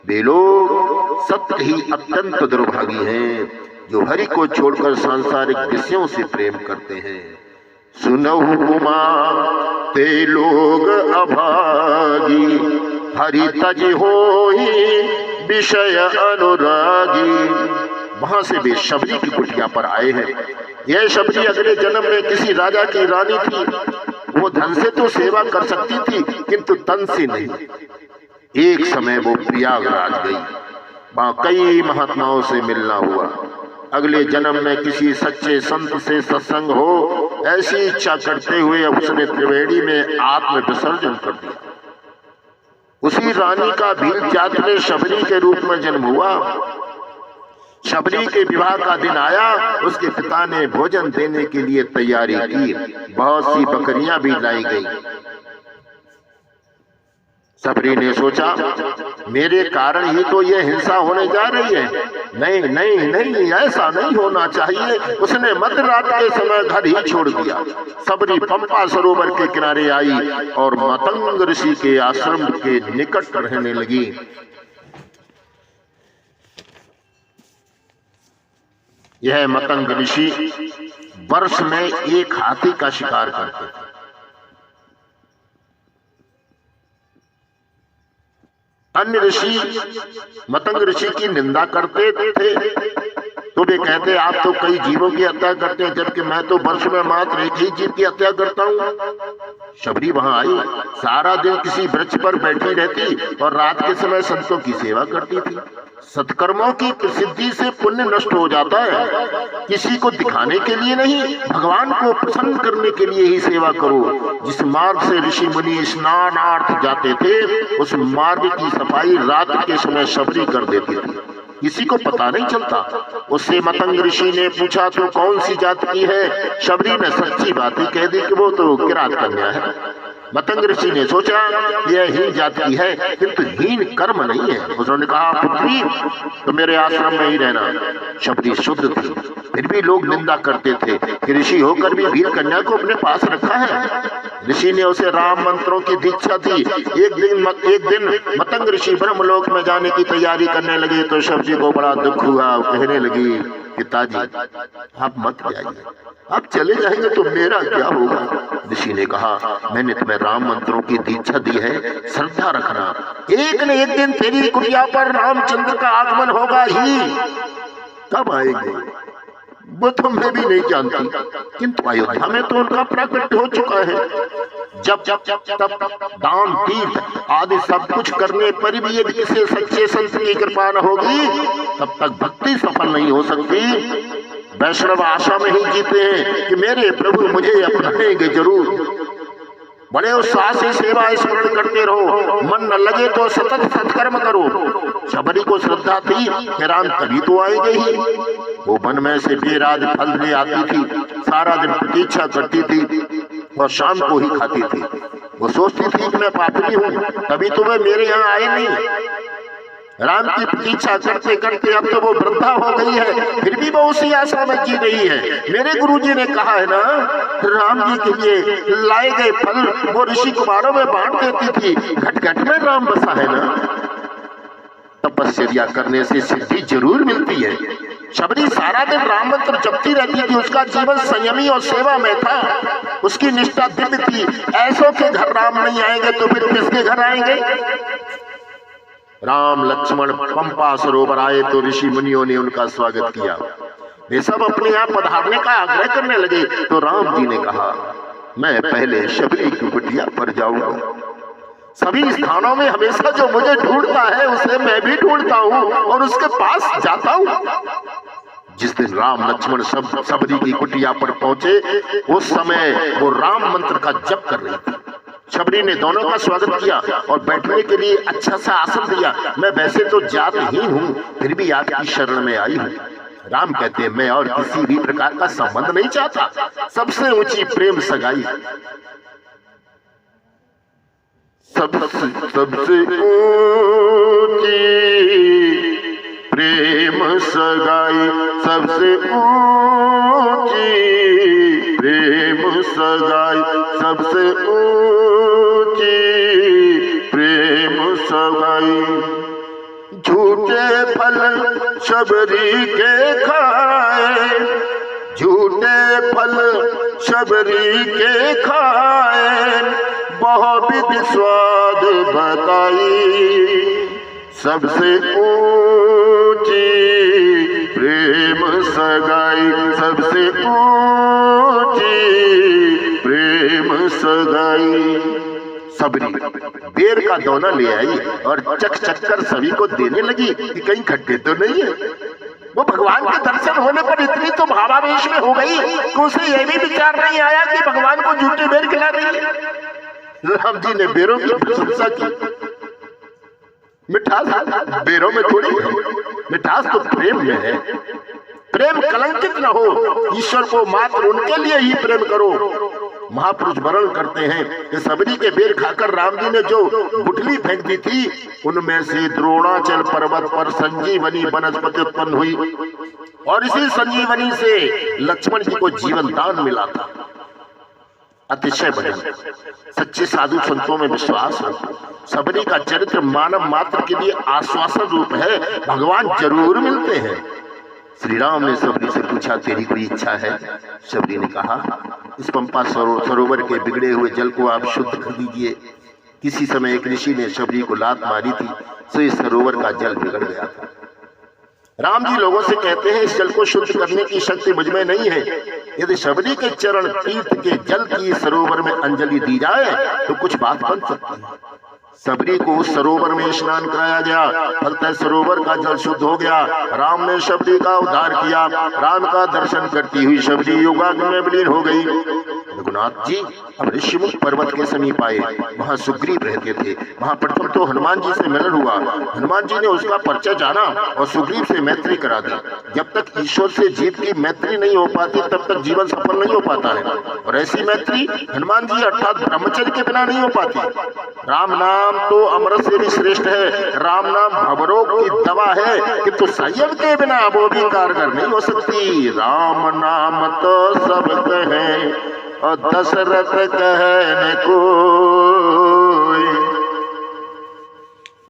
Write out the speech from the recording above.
वे लोग सत्य ही अत्यंत दुर्भागी हैं जो हरि को छोड़कर सांसारिक विषयों से प्रेम करते हैं। सुनहु उमा ते लोग अभागी, हरि तज होहि विषय अनुरागी। वहां से वे शबरी की कुटिया पर आए हैं। यह शबरी अगले जन्म में किसी राजा की रानी थी। वो धन से तो सेवा कर सकती थी किंतु तन से नहीं। एक समय वो प्रयागराज गई, वहां कई महात्माओं से मिलना हुआ। अगले जन्म में किसी सच्चे संत से सत्संग हो, ऐसी इच्छा करते हुए उसने त्रिवेणी में आत्म विसर्जन कर दिया। उसी रानी का भील जात में शबरी के रूप में जन्म हुआ। शबरी के विवाह का दिन आया, उसके पिता ने भोजन देने के लिए तैयारी की। बहुत सी बकरियां भी लाई गई। शबरी ने सोचा मेरे कारण ही तो ये हिंसा होने जा रही है। नहीं नहीं नहीं, ऐसा नहीं होना चाहिए। उसने मध्यरात के समय घर ही छोड़ दिया। शबरी पंपा सरोवर के किनारे आई और मतंग ऋषि के आश्रम के निकट रहने लगी। यह मतंग ऋषि वर्ष में एक हाथी का शिकार करते थे। अन्य ऋषि मतंग ऋषि की निंदा करते थे तो वे कहते आप तो कई जीवों की हत्या करते हैं, जबकि मैं तो वर्ष में मात्र एक ही जीव की हत्या करता हूँ। शबरी वहां आई, सारा दिन किसी वृक्ष पर बैठी रहती और रात के समय संतों की सेवा करती थी। सत्कर्मों की प्रसिद्धि से पुण्य नष्ट हो जाता है। किसी को दिखाने के लिए नहीं, भगवान को प्रसन्न करने के लिए ही सेवा करो। जिस मार्ग से ऋषि मुनि स्नानार्थ जाते थे, उस मार्ग की सफाई रात के समय शबरी कर देती थी। किसी को पता नहीं चलता। उससे मतंग ऋषि ने पूछा तो कौन सी जात की है? शबरी ने सच्ची बात ही कह दी कि वो तो किरात कन्या है। मतंग ऋषि ने सोचा यह हीन जात की है किंतु हीन कर्म नहीं है। उसने कहा पुत्री तो मेरे आश्रम में ही रहना। शबरी शुद्ध थी, फिर भी लोग निंदा करते थे कि ऋषि होकर भी भील कन्या को अपने पास रखा है। ऋषि ने उसे राम मंत्रों की दीक्षा दी। एक दिन मतंग ऋषि ब्रह्मलोक में जाने की तैयारी करने लगे तो शबरी को बड़ा दुख हुआ। कहने लगी पिताजी आप मत जाइए, आप चले जाएंगे तो मेरा क्या होगा? ऋषि ने कहा मैंने तुम्हें राम मंत्रों की दीक्षा दी है, श्रद्धा रखना। एक न एक दिन तेरी कुटिया पर रामचंद्र का आगमन होगा ही। कब आएंगे वो तो मैं भी नहीं जानती, किंतु अयोध्या में तो उनका प्राकट्य हो चुका है। जब तब दान तीर्थ आदि सब कुछ करने पर भी यदि किसी सच्चे संत की कृपा न होगी तब तक भक्ति सफल नहीं हो सकती। वैष्णव आशा में ही जीते हैं कि मेरे प्रभु मुझे अपनाएंगे जरूर। बड़े उत्साह से सेवा स्मरण करते रहो, मन न लगे तो सतत सत्कर्म करो। शबरी को श्रद्धा थी कि राम कभी तो आएंगे ही। वो वन में से बेराज फल ले आती थी, सारा दिन प्रतीक्षा करती थी और शाम को ही खाती थी। वो सोचती थी कि मैं पापिनी हूँ तभी तो वे मेरे यहाँ आए नहीं। राम की प्रतीक्षा करते करते अब तो वो वृद्धा हो गई है, फिर भी वो उसी आशा में जी रही है। मेरे गुरुजी ने कहा है ना, राम जी के लिए लाए गए फल वो ऋषि कुमारों में बांट देती थी। घट घट में राम बसा है ना। तपस्या करने से सिद्धि जरूर मिलती है। शबरी सारा दिन राम मंत्र जपती रहती थी। उसका जीवन संयमी और सेवा में था। उसकी निष्ठा दिव्य थी। ऐसों के घर राम नहीं आएंगे तो फिर किसके घर आएंगे? राम लक्ष्मण पंपा सरोवर आए तो ऋषि मुनियों ने उनका स्वागत किया। वे सब अपने यहाँ पधारने का आग्रह करने लगे तो राम जी ने कहा मैं पहले शबरी की कुटिया पर जाऊंगा। सभी स्थानों में हमेशा जो मुझे ढूंढता है उसे मैं भी ढूंढता हूँ और उसके पास जाता हूँ। जिस दिन राम लक्ष्मण शबरी की कुटिया पर पहुंचे उस समय वो राम मंत्र का जप कर रही थी। शबरी ने दोनों का स्वागत किया और बैठने के लिए अच्छा सा आसन दिया। मैं वैसे तो जातहीन हूँ फिर भी आपकी शरण में आई हूँ। राम कहते हैं मैं और किसी भी प्रकार का संबंध नहीं चाहता, सबसे ऊंची प्रेम सगाई। सबसे ऊंची प्रेम सगाई, सबसे ऊंची प्रेम सगाई, सबसे ऊंची प्रेम सगाई। झूठे फल शबरी के खाए, झूठे फल शबरी के खाए, बहुविध स्वाद बताई, सबसे ऊंची प्रेम सगाई, सबसे ऊंची प्रेम सगाई। सबरी बेर का दोना ले आई और चक चक कर सभी को देने लगी कि कहीं खट्टे तो नहीं है। वो भगवान के दर्शन होने पर इतनी तो भावावेश में हो गई कि उसे यह भी विचार नहीं आया कि भगवान को झूठी बेर खिला रही है। राम जी ने बेरों की प्रशंसा की। मिठास बेरों में थोड़ी है, मिठास तो प्रेम में है। प्रेम कलंकित न हो, ईश्वर को मात्र उनके लिए ही प्रेम करो। महापुरुष वर्णन करते हैं कि सबरी के बेर खाकर राम जी ने जो गुठली फेंक दी थी, उनमें से द्रोणाचल पर्वत पर संजीवनी वनस्पति उत्पन्न हुई और इसी संजीवनी से लक्ष्मण जी को जीवन दान मिला था। अतिशय भजन, सच्चे साधु संतों में विश्वास हो। सबरी का चरित्र मानव मात्र के लिए आश्वासन रूप है, भगवान जरूर मिलते हैं। श्री राम ने सबरी से पूछा, तेरी कोई इच्छा है? सबरी ने कहा, इस पंपा सरोवर के बिगड़े हुए जल को आप शुद्ध कर दीजिए। किसी समय एक ऋषि ने सबरी को लात मारी थी, तो इस सरोवर का जल बिगड़ गया था। राम जी लोगों से कहते हैं, इस जल को शुद्ध करने की शक्ति मुझ में नहीं है। यदि सबरी के चरण तीर्थ के जल की सरोवर में अंजलि दी जाए तो कुछ बात बन सकती है। सबरी को उस सरोवर में स्नान कराया गया, फलतः सरोवर का जल शुद्ध हो गया। राम ने सबरी का उद्धार किया। राम का दर्शन करती हुई सबरी योगाग्नि में विलीन हो गई। रघुनाथ जी अब ऋषिमुख पर्वत के समीप आए। वहां सुग्रीव रहते थे। वहां प्रथम तो हनुमान जी से मिलन हुआ। हनुमान जी ने उसका परिचय जाना और सुग्रीव से मैत्री करा दी। जब तक ईश्वर से जीव की मैत्री नहीं हो पाती, तब तक जीवन सफल नहीं हो पाता है। और ऐसी मैत्री हनुमान जी अर्थात ब्रह्मचर्य के बिना नहीं हो पाती। राम नाम तो अमृत से भी श्रेष्ठ है। राम नाम भवरोग की दवा है, किंतु संयम के बिना वो भी कारगर नहीं हो सकती। राम नाम तो सब कहे और दशरथ कहने को